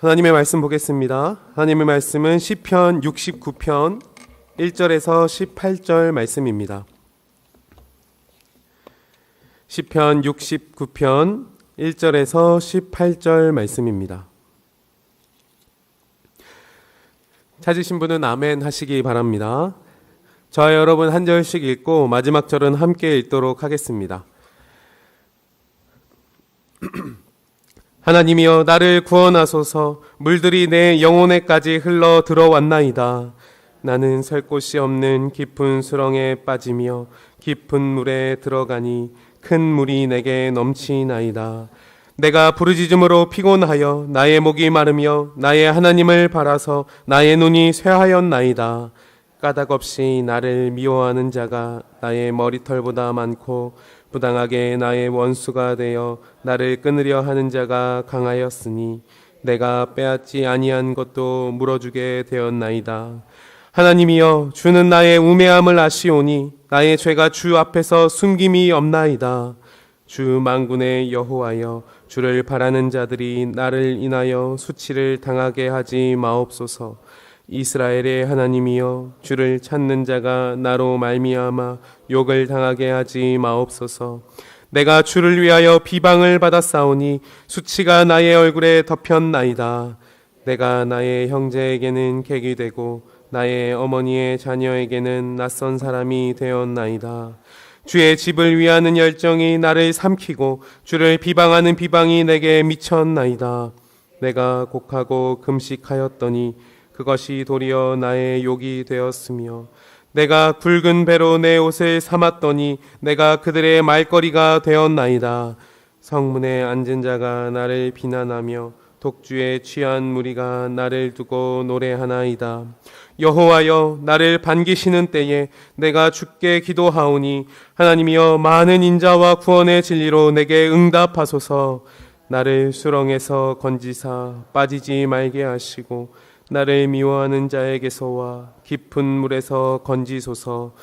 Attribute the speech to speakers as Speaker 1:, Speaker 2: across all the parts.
Speaker 1: 하나님의 말씀 보겠습니다. 하나님의 말씀은 시편 69편 1절에서 18절 말씀입니다. 시편 69편 1절에서 18절 말씀입니다. 찾으신 분은 아멘 하시기 바랍니다. 저와 여러분 한 절씩 읽고 마지막 절은 함께 읽도록 하겠습니다. 하나님이여 나를 구원하소서. 물들이 내 영혼에까지 흘러 들어왔나이다. 나는 설 곳이 없는 깊은 수렁에 빠지며 깊은 물에 들어가니 큰 물이 내게 넘치나이다. 내가 부르짖음으로 피곤하여 나의 목이 마르며 나의 하나님을 바라서 나의 눈이 쇠하였나이다. 까닭없이 나를 미워하는 자가 나의 머리털보다 많고 부당하게 나의 원수가 되어 나를 끊으려 하는 자가 강하였으니 내가 빼앗지 아니한 것도 물어주게 되었나이다. 하나님이여 주는 나의 우매함을 아시오니 나의 죄가 주 앞에서 숨김이 없나이다. 주 만군의 여호와여 주를 바라는 자들이 나를 인하여 수치를 당하게 하지 마옵소서. 이스라엘의 하나님이여 주를 찾는 자가 나로 말미암아 욕을 당하게 하지 마옵소서. 내가 주를 위하여 비방을 받았사오니 수치가 나의 얼굴에 덮였나이다. 내가 나의 형제에게는 객이 되고 나의 어머니의 자녀에게는 낯선 사람이 되었나이다. 주의 집을 위하는 열정이 나를 삼키고 주를 비방하는 비방이 내게 미쳤나이다. 내가 곡하고 금식하였더니 그것이 도리어 나의 욕이 되었으며 내가 굵은 배로 내 옷을 삼았더니 내가 그들의 말거리가 되었나이다. 성문에 앉은 자가 나를 비난하며 독주에 취한 무리가 나를 두고 노래하나이다. 여호와여 나를 반기시는 때에 내가 주께 기도하오니 하나님이여 많은 인자와 구원의 진리로 내게 응답하소서. 나를 수렁에서 건지사 빠지지 말게 하시고 나를 미워하는 자에게서와 깊은 물에서 건지소서.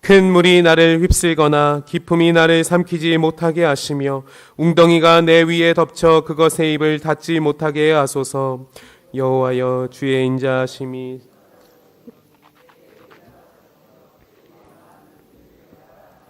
Speaker 1: 큰 물이 나를 휩쓸거나 깊음이 나를 삼키지 못하게 하시며 웅덩이가 내 위에 덮쳐 그것의 입을 닫지 못하게 하소서. 여호와여 주의 인자하심이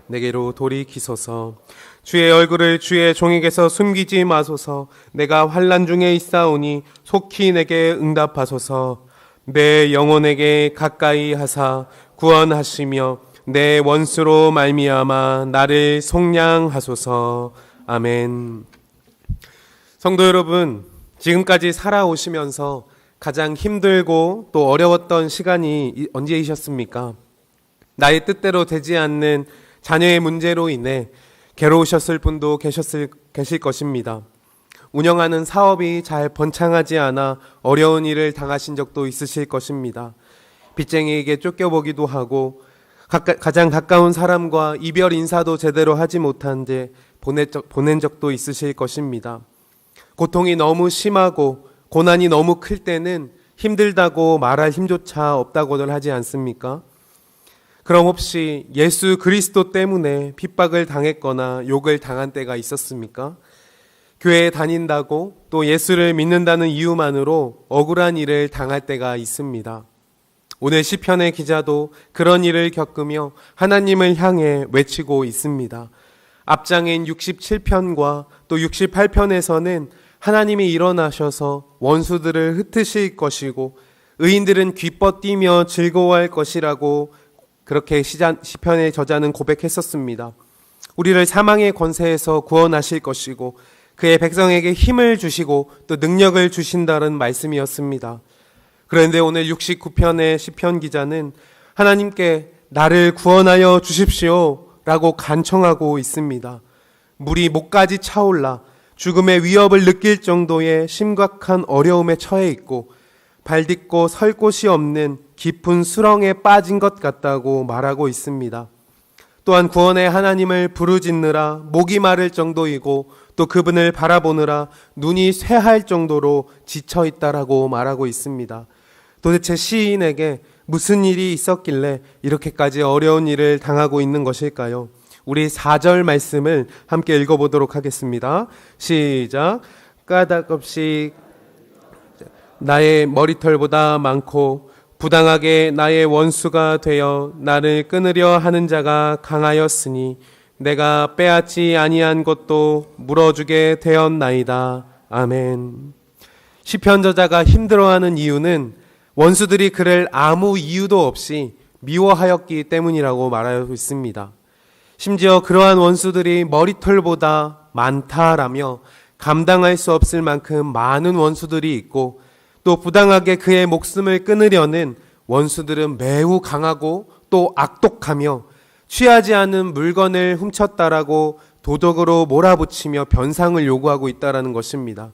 Speaker 1: 내게로 돌이키소서. 주의 얼굴을 주의 종에게서 숨기지 마소서. 내가 환난 중에 있사오니 속히 내게 응답하소서. 내 영혼에게 가까이 하사 구원하시며 내 원수로 말미암아 나를 속량하소서. 아멘. 성도 여러분, 지금까지 살아오시면서 가장 힘들고 또 어려웠던 시간이 언제이셨습니까? 나의 뜻대로 되지 않는 자녀의 문제로 인해 괴로우셨을 분도 계실 것입니다. 운영하는 사업이 잘 번창하지 않아 어려운 일을 당하신 적도 있으실 것입니다. 빚쟁이에게 쫓겨보기도 하고 가장 가까운 사람과 이별 인사도 제대로 하지 못한 데 보낸 적도 있으실 것입니다. 고통이 너무 심하고 고난이 너무 클 때는 힘들다고 말할 힘조차 없다고들 하지 않습니까? 그럼 혹시 예수 그리스도 때문에 핍박을 당했거나 욕을 당한 때가 있었습니까? 교회에 다닌다고 또 예수를 믿는다는 이유만으로 억울한 일을 당할 때가 있습니다. 오늘 시편의 기자도 그런 일을 겪으며 하나님을 향해 외치고 있습니다. 앞장인 67편과 또 68편에서는 하나님이 일어나셔서 원수들을 흩으실 것이고 의인들은 기뻐 뛰며 즐거워할 것이라고 그렇게 시편의 저자는 고백했었습니다. 우리를 사망의 권세에서 구원하실 것이고 그의 백성에게 힘을 주시고 또 능력을 주신다는 말씀이었습니다. 그런데 오늘 69편의 시편 기자는 하나님께 나를 구원하여 주십시오 라고 간청하고 있습니다. 물이 목까지 차올라 죽음의 위협을 느낄 정도의 심각한 어려움에 처해 있고 발 딛고 설 곳이 없는 깊은 수렁에 빠진 것 같다고 말하고 있습니다. 또한 구원의 하나님을 부르짖느라 목이 마를 정도이고 또 그분을 바라보느라 눈이 쇠할 정도로 지쳐 있다라고 말하고 있습니다. 도대체 시인에게 무슨 일이 있었길래 이렇게까지 어려운 일을 당하고 있는 것일까요? 우리 4절 말씀을 함께 읽어보도록 하겠습니다. 시작. 까닭없이 나의 머리털보다 많고 부당하게 나의 원수가 되어 나를 끊으려 하는 자가 강하였으니 내가 빼앗지 아니한 것도 물어주게 되었나이다. 아멘. 시편 저자가 힘들어하는 이유는 원수들이 그를 아무 이유도 없이 미워하였기 때문이라고 말하고 있습니다. 심지어 그러한 원수들이 머리털보다 많다라며 감당할 수 없을 만큼 많은 원수들이 있고, 또 부당하게 그의 목숨을 끊으려는 원수들은 매우 강하고 또 악독하며 취하지 않은 물건을 훔쳤다라고 도덕으로 몰아붙이며 변상을 요구하고 있다라는 것입니다.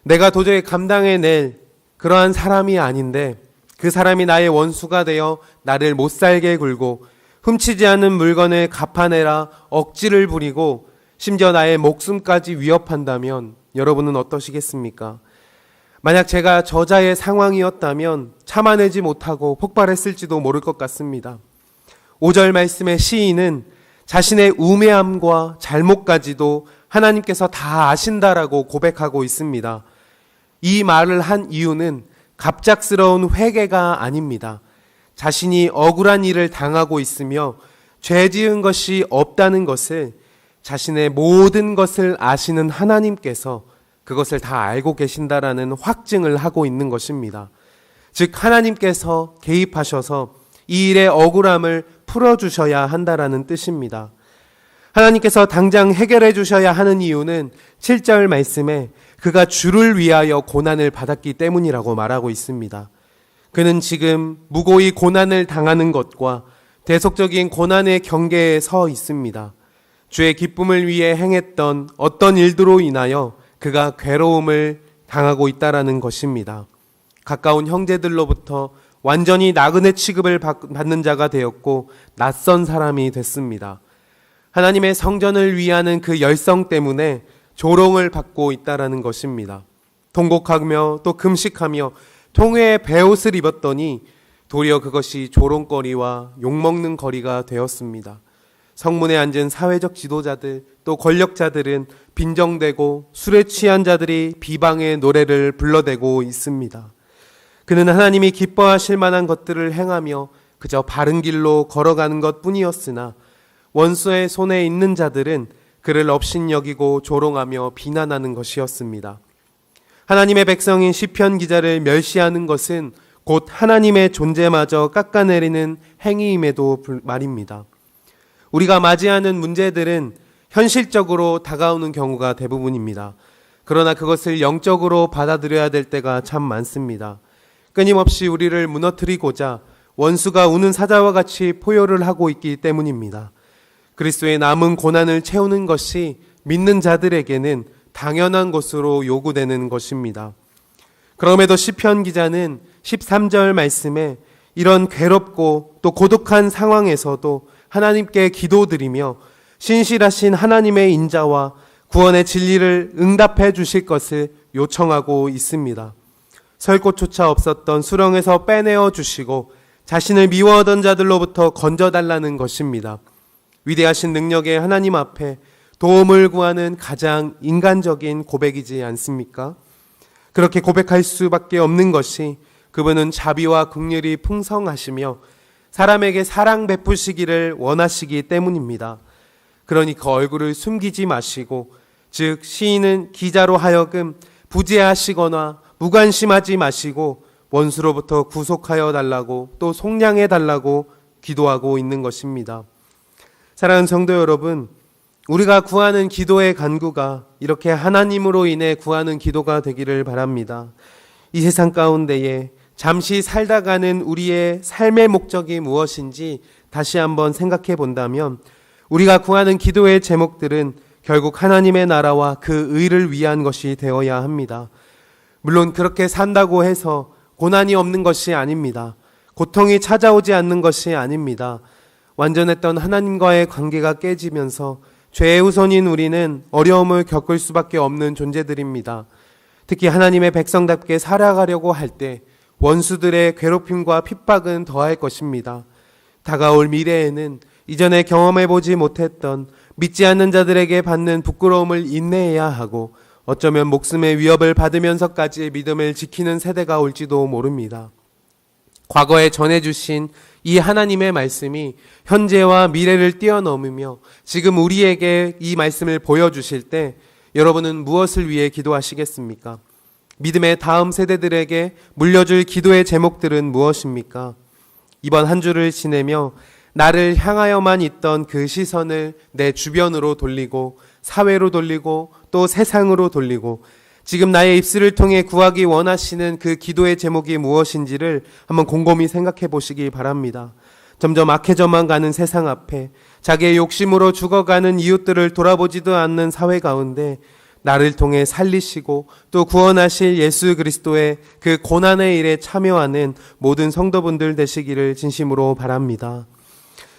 Speaker 1: 내가 도저히 감당해낼 그러한 사람이 아닌데 그 사람이 나의 원수가 되어 나를 못살게 굴고 훔치지 않은 물건을 갚아내라 억지를 부리고 심지어 나의 목숨까지 위협한다면 여러분은 어떠시겠습니까? 만약 제가 저자의 상황이었다면 참아내지 못하고 폭발했을지도 모를 것 같습니다. 5절 말씀의 시인은 자신의 우매함과 잘못까지도 하나님께서 다 아신다라고 고백하고 있습니다. 이 말을 한 이유는 갑작스러운 회개가 아닙니다. 자신이 억울한 일을 당하고 있으며 죄 지은 것이 없다는 것을 자신의 모든 것을 아시는 하나님께서 그것을 다 알고 계신다라는 확증을 하고 있는 것입니다. 즉 하나님께서 개입하셔서 이 일의 억울함을 풀어주셔야 한다라는 뜻입니다. 하나님께서 당장 해결해 주셔야 하는 이유는 7절 말씀에 그가 주를 위하여 고난을 받았기 때문이라고 말하고 있습니다. 그는 지금 무고히 고난을 당하는 것과 대속적인 고난의 경계에 서 있습니다. 주의 기쁨을 위해 행했던 어떤 일들로 인하여 그가 괴로움을 당하고 있다라는 것입니다. 가까운 형제들로부터 완전히 나그네 취급을 받는 자가 되었고 낯선 사람이 됐습니다. 하나님의 성전을 위하는 그 열성 때문에 조롱을 받고 있다라는 것입니다. 통곡하며 또 금식하며 통회의 베옷을 입었더니 도리어 그것이 조롱거리와 욕먹는 거리가 되었습니다. 성문에 앉은 사회적 지도자들 또 권력자들은 빈정대고 술에 취한 자들이 비방의 노래를 불러대고 있습니다. 그는 하나님이 기뻐하실 만한 것들을 행하며 그저 바른 길로 걸어가는 것뿐이었으나 원수의 손에 있는 자들은 그를 업신여기고 조롱하며 비난하는 것이었습니다. 하나님의 백성인 시편 기자를 멸시하는 것은 곧 하나님의 존재마저 깎아내리는 행위임에도 말입니다. 우리가 맞이하는 문제들은 현실적으로 다가오는 경우가 대부분입니다. 그러나 그것을 영적으로 받아들여야 될 때가 참 많습니다. 끊임없이 우리를 무너뜨리고자 원수가 우는 사자와 같이 포효를 하고 있기 때문입니다. 그리스도의 남은 고난을 채우는 것이 믿는 자들에게는 당연한 것으로 요구되는 것입니다. 그럼에도 시편 기자는 13절 말씀에 이런 괴롭고 또 고독한 상황에서도 하나님께 기도드리며 신실하신 하나님의 인자와 구원의 진리를 응답해 주실 것을 요청하고 있습니다. 설 곳조차 없었던 수렁에서 빼내어 주시고 자신을 미워하던 자들로부터 건져달라는 것입니다. 위대하신 능력의 하나님 앞에 도움을 구하는 가장 인간적인 고백이지 않습니까? 그렇게 고백할 수밖에 없는 것이 그분은 자비와 긍휼이 풍성하시며 사람에게 사랑 베푸시기를 원하시기 때문입니다. 그러니 그 얼굴을 숨기지 마시고, 즉 시인은 기자로 하여금 부재하시거나 무관심하지 마시고 원수로부터 구속하여 달라고 또 속량해 달라고 기도하고 있는 것입니다. 사랑하는 성도 여러분, 우리가 구하는 기도의 간구가 이렇게 하나님으로 인해 구하는 기도가 되기를 바랍니다. 이 세상 가운데에 잠시 살다가는 우리의 삶의 목적이 무엇인지 다시 한번 생각해 본다면 우리가 구하는 기도의 제목들은 결국 하나님의 나라와 그 의를 위한 것이 되어야 합니다. 물론 그렇게 산다고 해서 고난이 없는 것이 아닙니다. 고통이 찾아오지 않는 것이 아닙니다. 완전했던 하나님과의 관계가 깨지면서 죄의 후손인 우리는 어려움을 겪을 수밖에 없는 존재들입니다. 특히 하나님의 백성답게 살아가려고 할 때 원수들의 괴롭힘과 핍박은 더할 것입니다. 다가올 미래에는 이전에 경험해보지 못했던 믿지 않는 자들에게 받는 부끄러움을 인내해야 하고 어쩌면 목숨의 위협을 받으면서까지 믿음을 지키는 세대가 올지도 모릅니다. 과거에 전해주신 이 하나님의 말씀이 현재와 미래를 뛰어넘으며 지금 우리에게 이 말씀을 보여주실 때 여러분은 무엇을 위해 기도하시겠습니까? 믿음의 다음 세대들에게 물려줄 기도의 제목들은 무엇입니까? 이번 한 주를 지내며 나를 향하여만 있던 그 시선을 내 주변으로 돌리고 사회로 돌리고 또 세상으로 돌리고 지금 나의 입술을 통해 구하기 원하시는 그 기도의 제목이 무엇인지를 한번 곰곰이 생각해 보시기 바랍니다. 점점 악해져만 가는 세상 앞에 자기의 욕심으로 죽어가는 이웃들을 돌아보지도 않는 사회 가운데 나를 통해 살리시고 또 구원하실 예수 그리스도의 그 고난의 일에 참여하는 모든 성도분들 되시기를 진심으로 바랍니다.